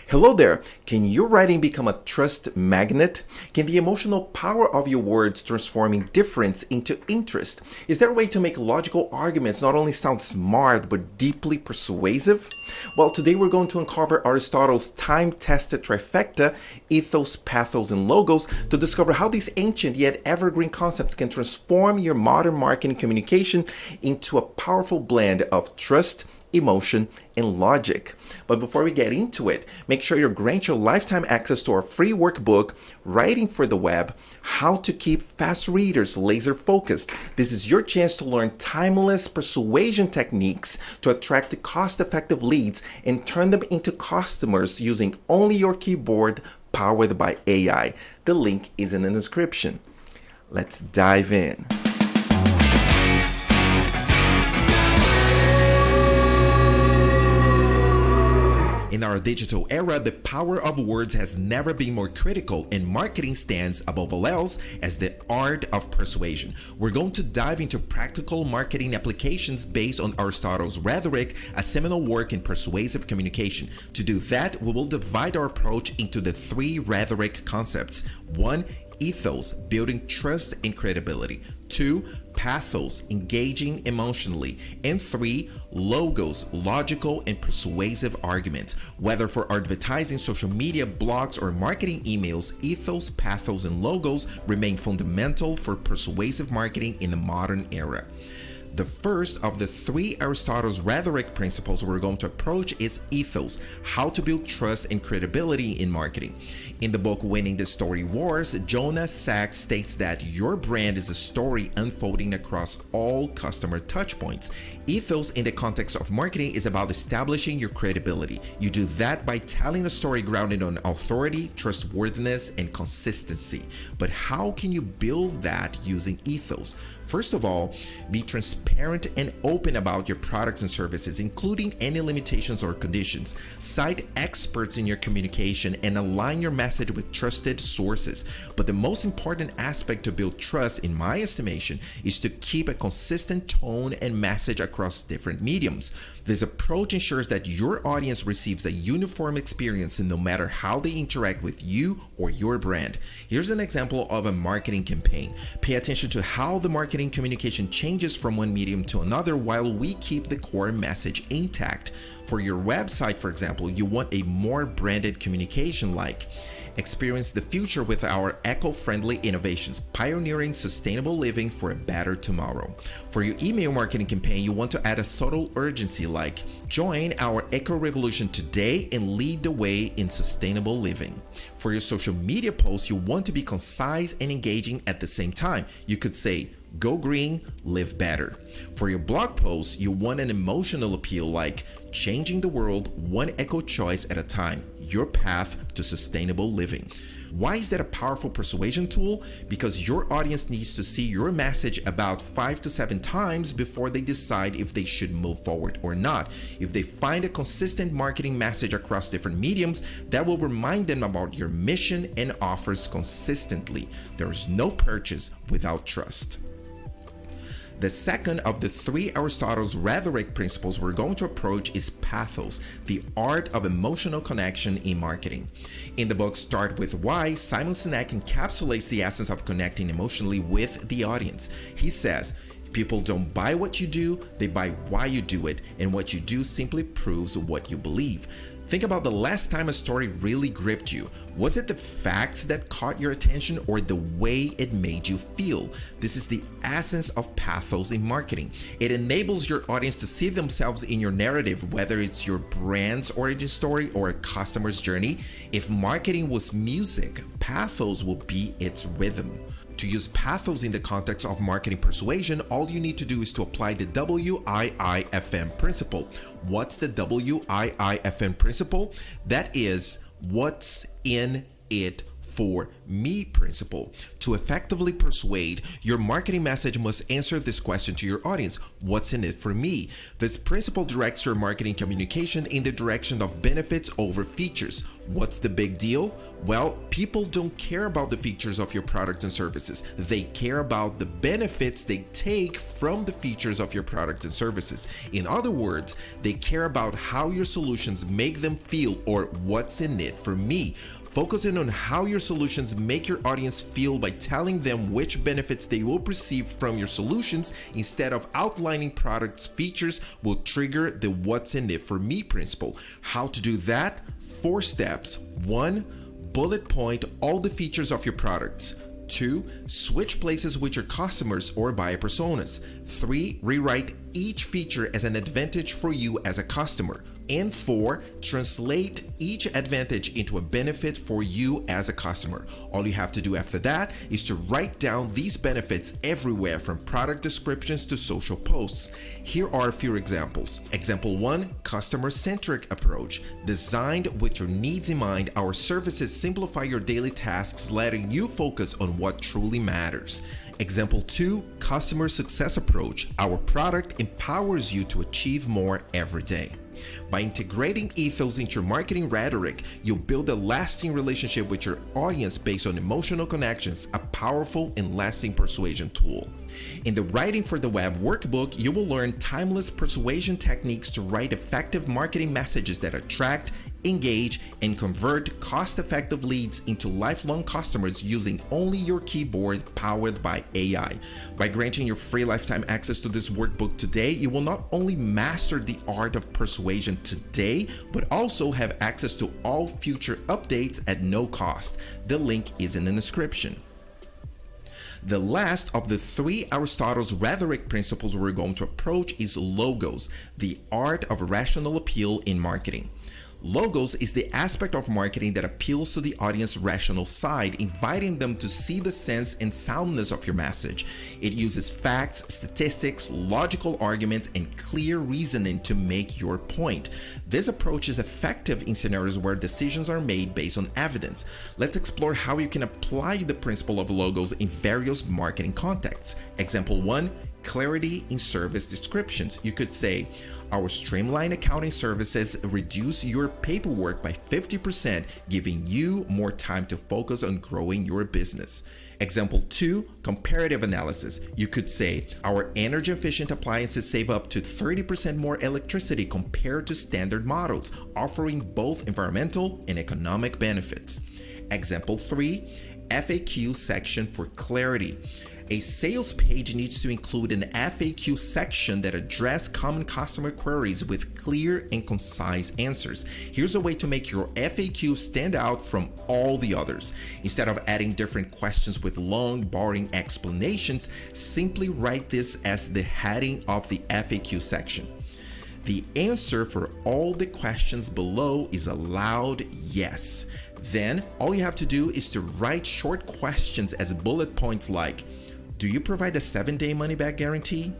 Hello there. Can your writing become a trust magnet? Can the emotional power of your words transform indifference into interest? Is there a way to make logical arguments not only sound smart but deeply persuasive? Well, today we're going to uncover Aristotle's time-tested trifecta, Ethos, Pathos, and Logos, to discover how these ancient yet evergreen concepts can transform your modern marketing communication into a powerful blend of trust, emotion, and logic. But before we get into it, make sure you grant your lifetime access to our free workbook, Writing for the Web, How to Keep Fast Readers Laser Focused. This is your chance to learn timeless persuasion techniques to attract the cost-effective leads and turn them into customers using only your keyboard powered by AI. The link is in the description. Let's dive in. In our digital era, the power of words has never been more critical, and marketing stands above all else as the art of persuasion. We're going to dive into practical marketing applications based on Aristotle's Rhetoric, a seminal work in persuasive communication. To do that, we will divide our approach into the three Rhetoric concepts. 1. Ethos, building trust and credibility. 2. Pathos, engaging emotionally. And 3. Logos, logical and persuasive arguments. Whether for advertising, social media, blogs, or marketing emails, ethos, pathos, and logos remain fundamental for persuasive marketing in the modern era. The first of the three Aristotle's Rhetoric principles we're going to approach is ethos, how to build trust and credibility in marketing. In the book Winning the Story Wars, Jonah Sachs states that your brand is a story unfolding across all customer touchpoints. Ethos in the context of marketing is about establishing your credibility. You do that by telling a story grounded on authority, trustworthiness, and consistency. But how can you build that using ethos? First of all, be transparent and open about your products and services, including any limitations or conditions. Cite experts in your communication and align your message with trusted sources. But the most important aspect to build trust, in my estimation, is to keep a consistent tone and message across different mediums. This approach ensures that your audience receives a uniform experience no matter how they interact with you or your brand. Here's an example of a marketing campaign. Pay attention to how the marketing communication changes from one medium to another while we keep the core message intact. For your website, for example, you want a more branded communication like: experience the future with our eco-friendly innovations, pioneering sustainable living for a better tomorrow. For your email marketing campaign, you want to add a subtle urgency like: join our eco-revolution today and lead the way in sustainable living. For your social media posts, you want to be concise and engaging at the same time. You could say, go green, live better. For your blog posts, you want an emotional appeal like: changing the world one eco choice at a time, your path to sustainable living. Why is that a powerful persuasion tool? Because your audience needs to see your message about 5 to 7 times before they decide if they should move forward or not. If they find a consistent marketing message across different mediums, that will remind them about your mission and offers consistently. There is no purchase without trust. The second of the three Aristotle's Rhetoric principles we're going to approach is Pathos, the art of emotional connection in marketing. In the book Start With Why, Simon Sinek encapsulates the essence of connecting emotionally with the audience. He says, people don't buy what you do, they buy why you do it, and what you do simply proves what you believe. Think about the last time a story really gripped you. Was it the facts that caught your attention or the way it made you feel? This is the essence of pathos in marketing. It enables your audience to see themselves in your narrative, whether it's your brand's origin story or a customer's journey. If marketing was music, pathos will be its rhythm. To use pathos in the context of marketing persuasion, all you need to do is to apply the WIIFM principle. What's the WIIFM principle? That is, what's in it for me principle. To effectively persuade, your marketing message must answer this question to your audience: what's in it for me? This principle directs your marketing communication in the direction of benefits over features. What's the big deal? Well, people don't care about the features of your products and services. They care about the benefits they take from the features of your products and services. In other words, they care about how your solutions make them feel, or what's in it for me. Focusing on how your solutions make your audience feel by telling them which benefits they will receive from your solutions instead of outlining products' features will trigger the what's in it for me principle. How to do that? 4 steps. 1. Bullet point all the features of your products. 2. Switch places with your customers or buyer personas. 3. Rewrite each feature as an advantage for you as a customer. And 4. Translate each advantage into a benefit for you as a customer. All you have to do after that is to write down these benefits everywhere, from product descriptions to social posts. Here are a few examples. Example 1, customer-centric approach. Designed with your needs in mind, our services simplify your daily tasks, letting you focus on what truly matters. Example 2, customer success approach. Our product empowers you to achieve more every day. By integrating Ethos into your marketing rhetoric, you'll build a lasting relationship with your audience based on emotional connections, a powerful and lasting persuasion tool. In the Writing for the Web workbook, you will learn timeless persuasion techniques to write effective marketing messages that attract, engage, and convert cost-effective leads into lifelong customers using only your keyboard, powered by AI. By granting your free lifetime access to this workbook today, you will not only master the art of persuasion today, but also have access to all future updates at no cost. The link is in the description. The last of the 3 Aristotle's rhetoric principles we're going to approach is logos, the art of rational appeal in marketing. Logos is the aspect of marketing that appeals to the audience's rational side, inviting them to see the sense and soundness of your message. It uses facts, statistics, logical arguments, and clear reasoning to make your point. This approach is effective in scenarios where decisions are made based on evidence. Let's explore how you can apply the principle of logos in various marketing contexts. Example 1, clarity in service descriptions. You could say, our streamlined accounting services reduce your paperwork by 50%, giving you more time to focus on growing your business. Example 2, comparative analysis. You could say, our energy efficient appliances save up to 30% more electricity compared to standard models, offering both environmental and economic benefits. Example 3, FAQ section for clarity. A sales page needs to include an FAQ section that addresses common customer queries with clear and concise answers. Here's a way to make your FAQ stand out from all the others. Instead of adding different questions with long, boring explanations, simply write this as the heading of the FAQ section. The answer for all the questions below is a loud yes. Then, all you have to do is to write short questions as bullet points like, do you provide a 7-day money-back guarantee?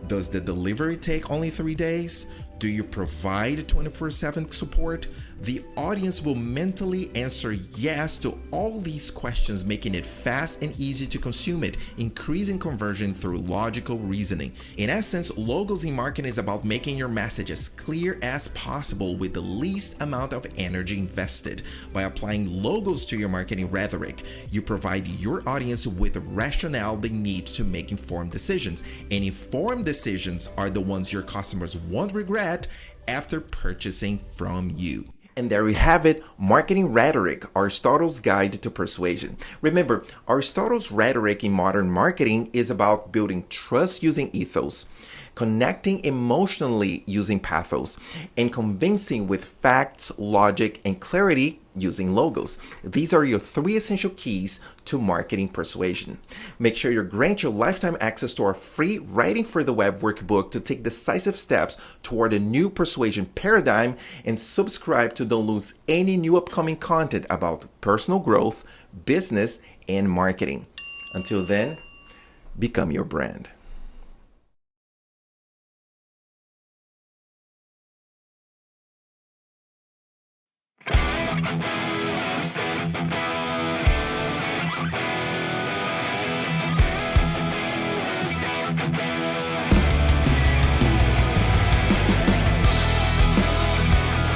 Does the delivery take only 3 days? Do you provide 24/7 support? The audience will mentally answer yes to all these questions, making it fast and easy to consume it, increasing conversion through logical reasoning. In essence, logos in marketing is about making your message as clear as possible with the least amount of energy invested. By applying logos to your marketing rhetoric, you provide your audience with the rationale they need to make informed decisions. And informed decisions are the ones your customers won't regret after purchasing from you. And there we have it, Marketing Rhetoric, Aristotle's Guide to Persuasion. Remember, Aristotle's rhetoric in modern marketing is about building trust using ethos, connecting emotionally using pathos, and convincing with facts, logic, and clarity using logos. These are your 3 essential keys to marketing persuasion. Make sure you grant your lifetime access to our free Writing for the Web workbook to take decisive steps toward a new persuasion paradigm, and subscribe to don't lose any new upcoming content about personal growth, business, and marketing. Until then, become your brand.